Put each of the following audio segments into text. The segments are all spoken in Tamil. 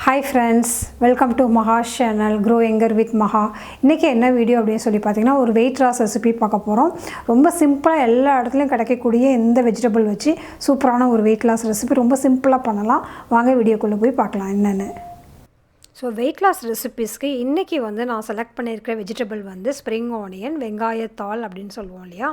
Hi friends, welcome to MAHA channel Grow Younger with MAHA. இன்னைக்கு என்ன வீடியோ அப்படினு சொல்லி பாத்தீங்கன்னா ஒரு weight loss ரெசிபி பார்க்க போறோம். ரொம்ப சிம்பிளா எல்லா இடத்துலயும் கிடைக்கக்கூடிய இந்த வெஜிடபிள் வச்சு சூப்பரான ஒரு weight loss ரெசிபி ரொம்ப சிம்பிளா பண்ணலாம். வாங்க வீடியோக்குள்ள போய் பார்க்கலாம் என்னன்னு. ஸோ வெயிட் லாஸ் ரெசிபீஸ்க்கு இன்றைக்கி வந்து நான் செலக்ட் பண்ணியிருக்கிற வெஜிடபிள் வந்து ஸ்ப்ரிங் ஆனியன் வெங்காயத்தாள் அப்படின்னு சொல்லுவோம் இல்லையா,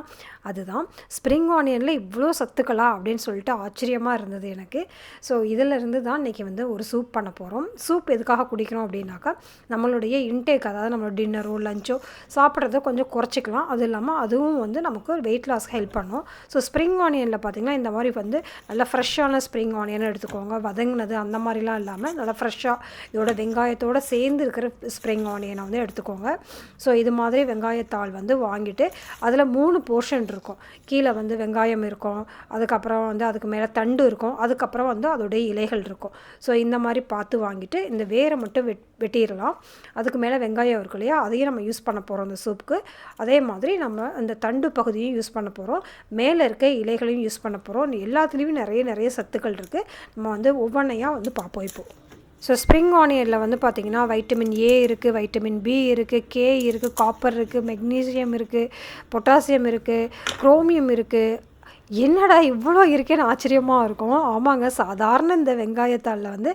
அதுதான். ஸ்ப்ரிங் ஆனியனில் இவ்வளோ சத்துக்களா அப்படின்னு சொல்லிட்டு ஆச்சரியமாக இருந்தது எனக்கு. ஸோ இதிலிருந்து தான் இன்றைக்கி வந்து ஒரு சூப் பண்ண போகிறோம். சூப் எதுக்காக குடிக்கிறோம் அப்படின்னாக்கா நம்மளுடைய இன்டேக், அதாவது நம்மளோட டின்னரோ லஞ்சோ சாப்பிட்றத கொஞ்சம் குறைச்சிக்கலாம். அது இல்லாமல் அதுவும் வந்து நமக்கு வெயிட் லாஸ்க்கு ஹெல்ப் பண்ணும். ஸோ ஸ்ப்ரிங் ஆனியனில் பார்த்திங்கன்னா இந்த மாதிரி வந்து நல்லா ஃப்ரெஷ்ஷான ஸ்ப்ரிங் ஆனியன் எடுத்துக்கோங்க. வதங்கினது அந்த மாதிரிலாம் இல்லாமல் நல்லா ஃப்ரெஷ்ஷாக இதோட வெங்காயத்தோடு சேர்ந்து இருக்கிற ஸ்ப்ரிங் ஆனியனை வந்து எடுத்துக்கோங்க. ஸோ இது மாதிரி வெங்காயத்தாள் வந்து வாங்கிட்டு அதில் 3 போர்ஷன் இருக்கும். கீழே வந்து வெங்காயம் இருக்கும், அதுக்கப்புறம் வந்து அதுக்கு மேலே தண்டு இருக்கும், அதுக்கப்புறம் வந்து அதோடைய இலைகள் இருக்கும். ஸோ இந்த மாதிரி பார்த்து வாங்கிட்டு இந்த வேரை மட்டும் வெட்டிடலாம். அதுக்கு மேலே வெங்காயம் இருக்கும் இல்லையா, அதையும் நம்ம யூஸ் பண்ண போகிறோம் இந்த சூப்புக்கு. அதே மாதிரி நம்ம அந்த தண்டு பகுதியும் யூஸ் பண்ண போகிறோம், மேலே இருக்க இலைகளையும் யூஸ் பண்ண போகிறோம். எல்லாத்துலேயும் நிறைய சத்துக்கள் இருக்குது. நம்ம வந்து ஒவ்வொன்றையாக வந்து பார்ப்போம் இப்போது. ஸோ ஸ்ப்ரிங் ஆனியனில் வந்து பார்த்திங்கன்னா வைட்டமின் ஏ இருக்குது, வைட்டமின் பி இருக்குது, கே இருக்குது, காப்பர் இருக்குது, மெக்னீசியம் இருக்குது, பொட்டாசியம் இருக்குது, குரோமியம் இருக்குது. என்னடா இவ்வளோ இருக்கேன்னு ஆச்சரியமாக இருக்கும். ஆமாங்க, சாதாரண இந்த வெங்காயத்தாளில் வந்து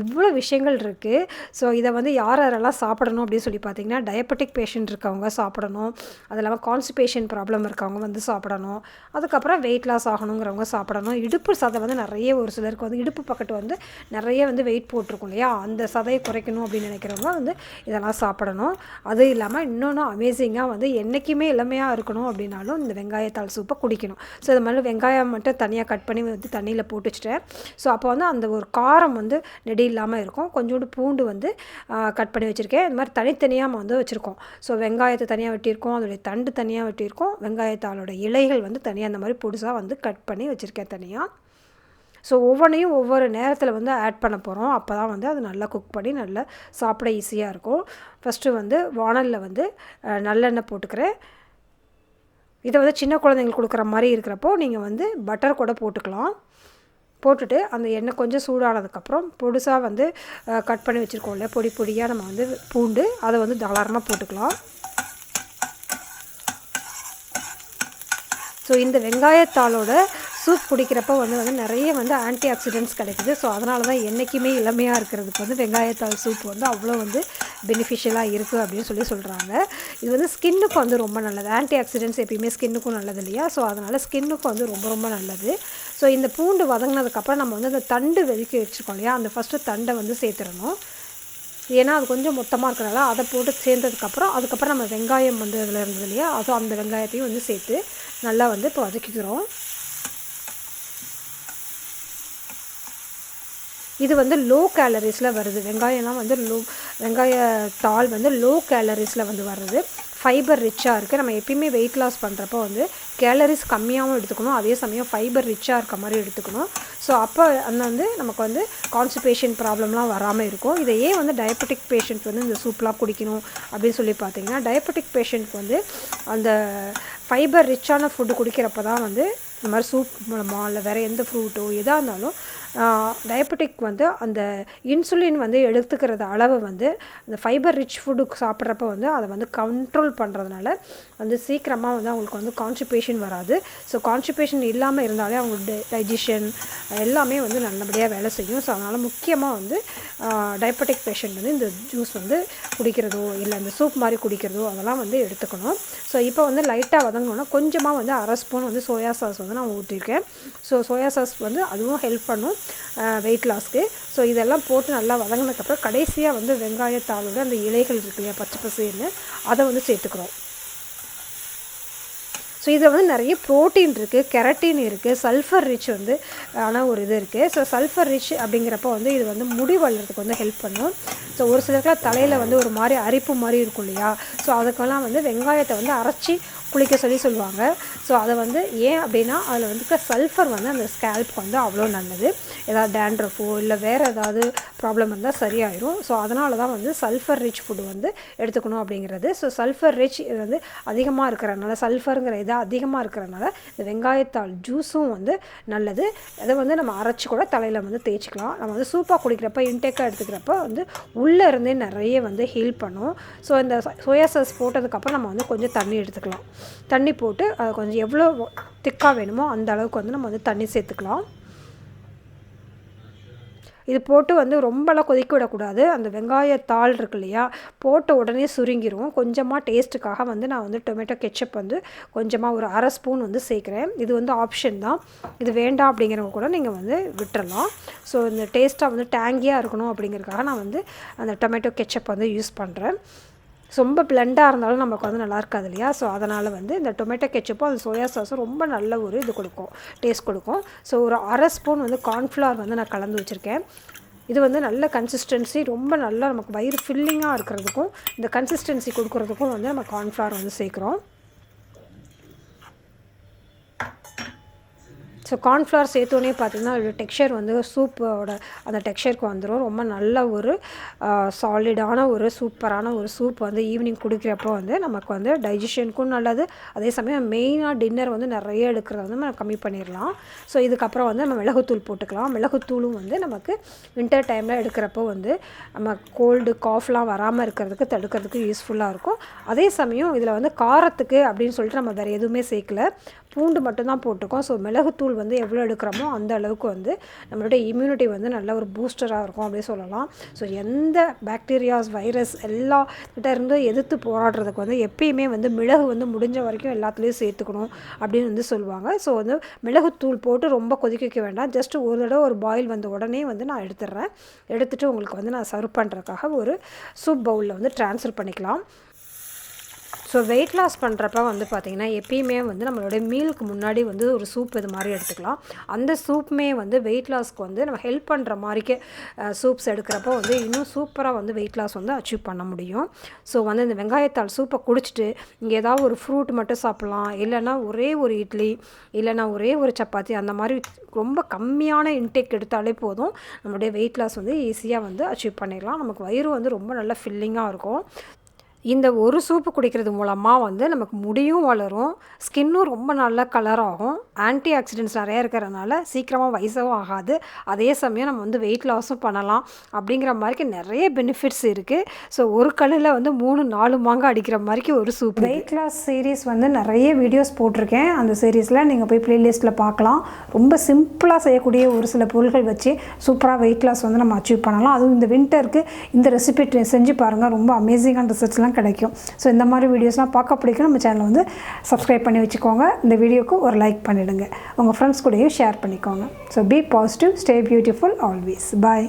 இவ்வளோ விஷயங்கள் இருக்குது. ஸோ இதை வந்து யாரெல்லாம் சாப்பிடணும் அப்படின்னு சொல்லி பார்த்தீங்கன்னா டயபெட்டிக் பேஷண்ட் இருக்கவங்க சாப்பிடணும், அது இல்லாமல் கான்ஸ்டிபேஷன் ப்ராப்ளம் இருக்கவங்க வந்து சாப்பிடணும், அதுக்கப்புறம் வெயிட் லாஸ் ஆகணுங்கிறவங்க சாப்பிடணும். இடுப்பு சதை வந்து நிறைய ஒரு சிலருக்கு வந்து இடுப்பு பக்கத்து வந்து நிறைய வந்து வெயிட் போட்டிருக்கும் இல்லையா, அந்த சதையை குறைக்கணும் அப்படின்னு நினைக்கிறவங்க வந்து இதெல்லாம் சாப்பிடணும். அது இல்லாமல் இன்னொன்று அமேசிங்காக வந்து என்றைக்குமே இளமையாக இருக்கணும் அப்படின்னாலும் இந்த வெங்காயத்தாள் சூப்பை குடிக்கணும். ஸோ இது மாதிரி வெங்காயம் மட்டும் தனியாக கட் பண்ணி வந்து தண்ணியில் போட்டு வச்சுட்டேன். ஸோ அப்போ வந்து அந்த ஒரு காரம் வந்து நெடி இல்லாமல் இருக்கும். கொஞ்சோண்டு பூண்டு வந்து கட் பண்ணி வச்சுருக்கேன். இந்த மாதிரி தனித்தனியாக வந்து வச்சுருக்கோம். ஸோ வெங்காயத்தை தனியாக வெட்டியிருக்கோம், அதோடைய தண்டு தனியாக வெட்டியிருக்கோம், வெங்காயத்தாளோட இலைகள் வந்து தனியாக அந்த மாதிரி பொடிசாக வந்து கட் பண்ணி வச்சுருக்கேன் தனியாக. ஸோ ஒவ்வொன்றையும் ஒவ்வொரு நேரத்தில் வந்து ஆட் பண்ண போகிறோம். அப்போ தான் வந்து அது நல்லா குக் பண்ணி நல்லா சாப்பிட ஈஸியாக இருக்கும். ஃபஸ்ட்டு வந்து வானலில் வந்து நல்லெண்ணெய் போட்டுக்கிறேன். இதை வந்து சின்ன குழந்தைங்களுக்கு கொடுக்குற மாதிரி இருக்கிறப்போ நீங்கள் வந்து பட்டர் கூட போட்டுக்கலாம். போட்டுட்டு அந்த எண்ணெய் கொஞ்சம் சூடானதுக்கப்புறம் பொடிசாக வந்து கட் பண்ணி வச்சுருக்கோம் இல்லையா, பொடியாக நம்ம வந்து பூண்டு அதை வந்து தாராளமாக போட்டுக்கலாம். ஸோ இந்த வெங்காயத்தாளோட சூப் குடிக்கிறப்போ வந்து நிறைய வந்து ஆன்டி ஆக்சிடென்ட்ஸ் கிடைக்குது. ஸோ அதனால தான் என்றைக்குமே இளமையாக இருக்கிறதுக்கு வந்து வெங்காயத்தாள் சூப் வந்து அவ்வளோ வந்து பெனிஃபிஷியலாக இருக்குது அப்படின்னு சொல்கிறாங்க. இது வந்து ஸ்கின்னுக்கும் வந்து ரொம்ப நல்லது. ஆன்டி ஆக்சிடென்ட்ஸ் எப்பயுமே ஸ்கின்னுக்கும் நல்லது இல்லையா, ஸோ அதனால் ஸ்கின்னுக்கும் வந்து ரொம்ப நல்லது. ஸோ இந்த பூண்டு வதங்கினதுக்கப்புறம் நம்ம வந்து அந்த தண்டு வெதுக்கி வச்சுருக்கோம் இல்லையா, அந்த ஃபஸ்ட்டு தண்டை வந்து சேர்த்துடணும். ஏன்னா அது கொஞ்சம் மொத்தமாக இருக்கிறனால அதை போட்டு அதுக்கப்புறம் நம்ம வெங்காயம் வந்து அதில் இருந்தது இல்லையா, அதுவும் அந்த வெங்காயத்தையும் வந்து சேர்த்து நல்லா வந்து இப்போ வதக்கிக்கிறோம். இது வந்து லோ கேலரிஸில் வருது. வெங்காயம்லாம் வந்து வெங்காயத்தாள் வந்து லோ கேலரிஸில் வந்து வருது. ஃபைபர் ரிச்சாக இருக்குது. நம்ம எப்பயுமே வெயிட் லாஸ் பண்ணுறப்போ வந்து கேலரிஸ் கம்மியாகவும் எடுத்துக்கணும், அதே சமயம் ஃபைபர் ரிச்சாக இருக்க மாதிரி எடுத்துக்கணும். ஸோ அப்போ அந்த வந்து நமக்கு வந்து கான்ஸ்டிபேஷன் ப்ராப்ளம்லாம் வராமல் இருக்கும். இதை ஏன் வந்து டயபெட்டிக் பேஷண்ட் வந்து இந்த சூப்லாம் குடிக்கணும் அப்படின்னு சொல்லி பார்த்தீங்கன்னா, டயபெட்டிக் பேஷண்ட்க்கு வந்து அந்த ஃபைபர் ரிச்சான ஃபுட்டு குடிக்கிறப்ப தான் வந்து இந்த மாதிரி சூப் மூலமாக இல்லை வேறு எந்த ஃப்ரூட்டோ எதாக இருந்தாலும் டயபெட்டிக் வந்து அந்த இன்சுலின் வந்து எடுத்துக்கிறது அளவு வந்து அந்த ஃபைபர் ரிச் ஃபுட்டு சாப்பிட்றப்ப வந்து அதை வந்து கண்ட்ரோல் பண்ணுறதுனால வந்து சீக்கிரமாக வந்து அவங்களுக்கு வந்து கான்ஸ்டிபேஷன் வராது. ஸோ கான்ஸ்டிபேஷன் இல்லாமல் இருந்தாலே அவங்களுக்கு டைஜஷன் எல்லாமே வந்து நல்லபடியாக வேலை செய்யும். ஸோ அதனால் முக்கியமாக வந்து டயபெட்டிக் பேஷண்ட் வந்து இந்த ஜூஸ் வந்து குடிக்கிறதோ இல்லை இந்த சூப் மாதிரி குடிக்கிறதோ அதெல்லாம் வந்து எடுத்துக்கணும். ஸோ இப்போ வந்து லைட்டாக வதங்கணுன்னா கொஞ்சமாக வந்து 1/2 ஸ்பூன் வந்து சோயா சாஸ் வந்து நான் ஊற்றிருக்கேன். ஸோ சோயா சாஸ் வந்து அதுவும் ஹெல்ப் பண்ணும் வெயிட் லாஸ்க்கு. ஸோ இதெல்லாம் போட்டு நல்லா வதங்கினதுக்கப்புறம் கடைசியாக வந்து வெங்காயத்தாளோட அந்த இலைகள் இருக்கு இல்லையா பச்சை பசேன்னு, அதை வந்து சேர்த்துக்கிறோம். ஸோ இதில் வந்து நிறைய ப்ரோட்டீன் இருக்குது, கெரட்டின் இருக்குது, சல்ஃபர் ரிச் வந்து ஆனால் ஒரு இது இருக்குது. ஸோ சல்ஃபர் ரிச் அப்படிங்கிறப்போ வந்து இது வந்து முடி வளர்கிறதுக்கு வந்து ஹெல்ப் பண்ணும். ஸோ ஒரு சிலருக்குலாம் தலையில் வந்து ஒரு மாதிரி அரிப்பு மாதிரி இருக்கும் இல்லையா, ஸோ அதுக்கெல்லாம் வந்து வெங்காயத்தை வந்து அரைச்சி குளிக்க சொல்லுவாங்க. ஸோ அதை வந்து ஏன் அப்படின்னா அதில் வந்து சல்ஃபர் வந்து அந்த ஸ்கேல்ப்க்கு வந்து அவ்வளோ நல்லது. ஏதாவது டேண்ட்ரஃபோ இல்லை வேறு ஏதாவது ப்ராப்ளம் இருந்தால் சரியாயிடும். ஸோ அதனால தான் வந்து சல்ஃபர் ரிச் ஃபுட்டு வந்து எடுத்துக்கணும் அப்படிங்கிறது. ஸோ சல்ஃபர் ரிச் இது வந்து அதிகமாக இருக்கிறனால, சல்ஃபருங்கிற இது அதிகமாக இருக்கிறனால இந்த வெங்காயத்தாள் ஜூஸும் வந்து நல்லது. அதை வந்து நம்ம அரைச்சி கூட தலையில் வந்து தேய்ச்சிக்கலாம். நம்ம வந்து சூப்பாக குடிக்கிறப்ப இன்டேக்காக எடுத்துக்கிறப்ப வந்து உள்ளே இருந்தே நிறைய வந்து ஹீல் பண்ணும். ஸோ இந்த சோயா சாஸ் போட்டதுக்கப்புறம் நம்ம வந்து கொஞ்சம் தண்ணி எடுத்துக்கலாம். தண்ணி போட்டு அது கொஞ்சம் எவ்வளோ திக்காக வேணுமோ அந்த அளவுக்கு வந்து நம்ம வந்து தண்ணி சேர்த்துக்கலாம். இது போட்டு வந்து ரொம்பலாம் கொதிக்க விடக்கூடாது. அந்த வெங்காயத்தாள் இருக்கு இல்லையா, போட்ட உடனே சுருங்கிரும். கொஞ்சமாக டேஸ்ட்டுக்காக வந்து நான் வந்து டொமேட்டோ கெச்சப் வந்து கொஞ்சமாக ஒரு 1/2 ஸ்பூன் வந்து சேர்க்குறேன். இது வந்து ஆப்ஷன் தான். இது வேண்டாம் அப்படிங்கிறவங்க கூட நீங்கள் வந்து விட்டுறலாம். ஸோ இந்த டேஸ்ட்டாக வந்து டேங்கியாக இருக்கணும் அப்படிங்கிறதுக்காக நான் வந்து அந்த டொமேட்டோ கெச்சப் வந்து யூஸ் பண்ணுறேன். ரொம்ப பிளெண்டாக இருந்தாலும் நமக்கு வந்து நல்லா இருக்காது இல்லையா. ஸோ அதனால் வந்து இந்த டொமேட்டோ கெச்சப்பும் அந்த சோயா சாஸும் ரொம்ப நல்ல ஒரு இது கொடுக்கும், டேஸ்ட் கொடுக்கும். ஸோ ஒரு 1/2 ஸ்பூன் வந்து கார்ன்ஃப்ளவர் வந்து நான் கலந்து வச்சுருக்கேன். இது வந்து நல்ல கன்சிஸ்டன்சி, ரொம்ப நல்லா நமக்கு வயிறு ஃபில்லிங்காக இருக்கிறதுக்கும் இந்த கன்சிஸ்டன்சி கொடுக்குறதுக்கும் வந்து நம்ம கார்ன்ஃப்ளவர் வந்து சேர்க்குறோம். ஸோ கார்ன்ஃப்ளவர் சேர்த்தோன்னே பார்த்திங்கன்னா அதோட டெக்ஸ்சர் வந்து சூப்போட அந்த டெக்ஸ்சருக்கு வந்துடும். ரொம்ப நல்ல ஒரு சாலிடான ஒரு சூப்பரான ஒரு சூப் வந்து ஈவினிங் குடிக்கிறப்போ வந்து நமக்கு வந்து டைஜஷனுக்கும் நல்லது. அதே சமயம் மெயினாக டின்னர் வந்து நிறைய எடுக்கிறத வந்து நம்ம கம்மி பண்ணிடலாம். ஸோ இதுக்கப்புறம் வந்து நம்ம மிளகுத்தூள் போட்டுக்கலாம். மிளகுத்தூளும் வந்து நமக்கு வின்டர் டைமில் எடுக்கிறப்போ வந்து நம்ம கோல்டு காஃப்லாம் வராமல் இருக்கிறதுக்கு தடுக்கிறதுக்கு யூஸ்ஃபுல்லாக இருக்கும். அதே சமயம் இதில் வந்து காரத்துக்கு அப்படின்னு சொல்லிட்டு நம்ம வேறு எதுவுமே சேர்க்கல, பூண்டு மட்டும்தான் போட்டிருக்கோம். ஸோ மிளகுத்தூள் வந்து எவ்வளோ எடுக்கிறோமோ அந்த அளவுக்கு வந்து நம்மளுடைய இம்யூனிட்டி வந்து நல்ல ஒரு பூஸ்டராக இருக்கும் அப்படின்னு சொல்லலாம். ஸோ எந்த பாக்டீரியாஸ், வைரஸ் எல்லாக்கிட்ட இருந்து எதிர்த்து போராடுறதுக்கு வந்து எப்பயுமே வந்து மிளகு வந்து முடிஞ்ச வரைக்கும் எல்லாத்துலேயும் சேர்த்துக்கணும் அப்படின்னு வந்து சொல்லுவாங்க. ஸோ வந்து மிளகுத்தூள் போட்டு ரொம்ப கொதிக்க வைக்க வேண்டாம். ஜஸ்ட் ஒரு தடவை ஒரு பாயில் வந்த உடனே வந்து நான் எடுத்துடுறேன். எடுத்துகிட்டு உங்களுக்கு வந்து நான் சர்வ் பண்ணுறதுக்காக ஒரு சூப் பவுலில் வந்து ட்ரான்ஸ்ஃபர் பண்ணிக்கலாம். ஸோ வெயிட் லாஸ் பண்ணுறப்ப வந்து பார்த்திங்கன்னா எப்பயுமே வந்து நம்மளுடைய மீலுக்கு முன்னாடி வந்து ஒரு சூப் இது மாதிரி எடுத்துக்கலாம். அந்த சூப்புமே வந்து வெயிட் லாஸ்க்கு வந்து நம்ம ஹெல்ப் பண்ணுற மாதிரிக்கே சூப்ஸ் எடுக்கிறப்போ வந்து இன்னும் சூப்பராக வந்து வெயிட் லாஸ் வந்து அச்சீவ் பண்ண முடியும். ஸோ வந்து இந்த வெங்காயத்தாள் சூப்பை குடிச்சிட்டு இங்கே ஏதாவது ஒரு ஃப்ரூட் மட்டும் சாப்பிட்லாம், இல்லைனா ஒரே ஒரு இட்லி, இல்லைனா ஒரே ஒரு சப்பாத்தி, அந்த மாதிரி ரொம்ப கம்மியான இன்டேக் எடுத்தாலே போதும். நம்மளுடைய வெயிட் லாஸ் வந்து ஈஸியாக வந்து அச்சீவ் பண்ணிடலாம். நமக்கு வயிறு வந்து ரொம்ப நல்லா ஃபில்லிங்காக இருக்கும். இந்த ஒரு சூப்பு குடிக்கிறது மூலமாக வந்து நமக்கு முடியும் வளரும், ஸ்கின்னும் ரொம்ப நல்ல கலர் ஆகும், ஆன்டி ஆக்சிடென்ட்ஸ் நிறையா இருக்கிறதுனால சீக்கிரமாக வயசாகவும் ஆகாது. அதே சமயம் நம்ம வந்து வெயிட் லாஸும் பண்ணலாம். அப்படிங்கிற மாதிரிக்கு நிறைய பெனிஃபிட்ஸ் இருக்குது. ஸோ ஒரு கல்லில் வந்து 3-4 மாங்காய் அடிக்கிற மாதிரிக்கு ஒரு சூப். வெயிட் லாஸ் சீரீஸ் வந்து நிறைய வீடியோஸ் போட்டிருக்கேன். அந்த சீரீஸில் நீங்கள் போய் ப்ளேலிஸ்ட்டில் பார்க்கலாம். ரொம்ப சிம்பிளாக செய்யக்கூடிய ஒரு சில பொருட்கள் வச்சு சூப்பராக வெயிட் லாஸ் வந்து நம்ம அச்சீவ் பண்ணலாம். அதுவும் இந்த வின்டருக்கு இந்த ரெசிபி செஞ்சு பாருங்கள், ரொம்ப அமேசிங்கான ரிசல்ட்ஸ்லாம் கிடைக்கும். ஸோ இந்த மாதிரி வீடியோஸ்லாம் பார்க்க பிடிக்கும் நம்ம சேனலை வந்து சப்ஸ்கிரைப் பண்ணி வச்சுக்கோங்க. இந்த வீடியோக்கு ஒரு லைக் பண்ணிவிடுங்க. உங்கள் ஃப்ரெண்ட்ஸ் கூடயும் ஷேர் பண்ணிக்கோங்க. So be positive, stay beautiful always. Bye.